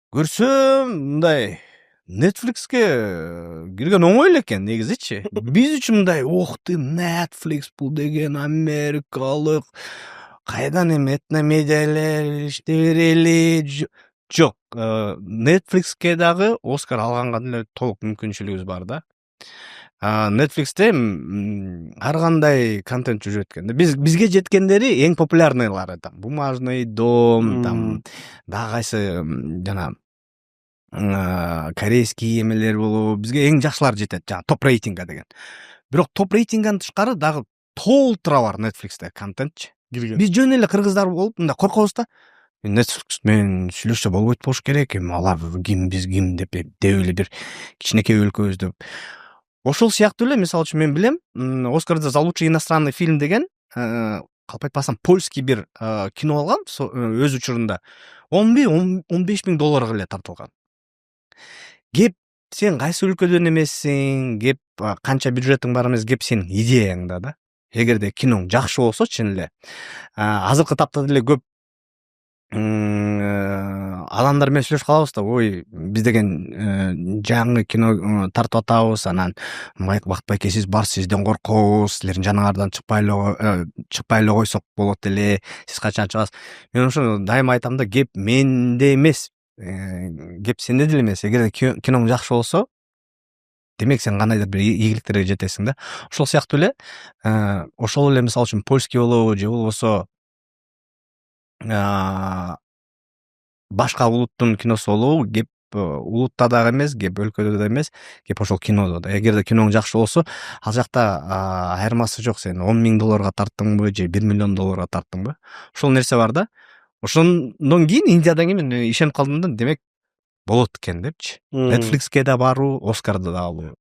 көрсөм мындай Netflixке кирген оңой эле экен негизичи. Биз үчүн мындай ух ты, Netflix бул деген америкалык кайдан эми этномедиалер иште берели. Жок, Netflixке дагы Оскар алганга деле толук мүмкүнчүлүгүбүз бар да. Netflixте ар кандай контент жүрөт экен. Бизге жеткендери эң популярныйлары там Бумажный дом, там дагы кайсы жана корейский эмелер болобу, бизге эң жакшылары жетет, жана топ рейтинга деген. Бирок топ рейтингден тышкары дагы толтура бар Netflixте контентчи. Биз жөн эле кыргыздар болуп мындай коркобуз да. Netflix менен сүйлөшсө болбойт болуш керек, эми алар ким, биз ким деп эле бир кичинекей өлкөбүз деп. Ошол сыяктуу эле, мисалы үчүн мен билем, Оскарда за лучший иностранный фильм деген калп айтпасам польский бир кино алган өз учурунда. $10,000-15,000 эле тартылган. Кеп сен кайсы өлкөдөн эмессиң, кеп канча бюджетиң бар эмес, кеп сенин идеяңда да. Эгерде киноң жакшы болсо чын эле. Азыркы тапта деле көп адамдар менен сүйлөшүп калабыз да, ой, биз деген жаңы кино тартып атабыз, анан Бакыт байке сиз бар, сизден коркобуз, силердин жаныңардан чыкпай эле койсок болот эле, сиз качан чыгасыз. Мен ошо дайыма айтам да, кеп менде эмес, кеп сенде деле эмес. Эгерде киноң жакшы болсо, демек сен кандайдыр бир ийгиликтерге жетесиң да. Ошол сыяктуу эле, ошол эле мисалы үчүн польский болобу, же болбосо башка улуттун киносу болобу, кеп улутта дагы эмес, кеп өлкөдө да эмес, кеп ошол кинодо да. Эгерде киноң жакшы болсо, ал жакта айырмасы жок, сен $10,000 тарттыңбы же $1,000,000 тарттыңбы. Ошол нерсе бар да. Ошондон кийин Индиядан кийин мен ишенип калдым да, демек болот экен депчи. Netflixке да баруу, Оскарды да алуу.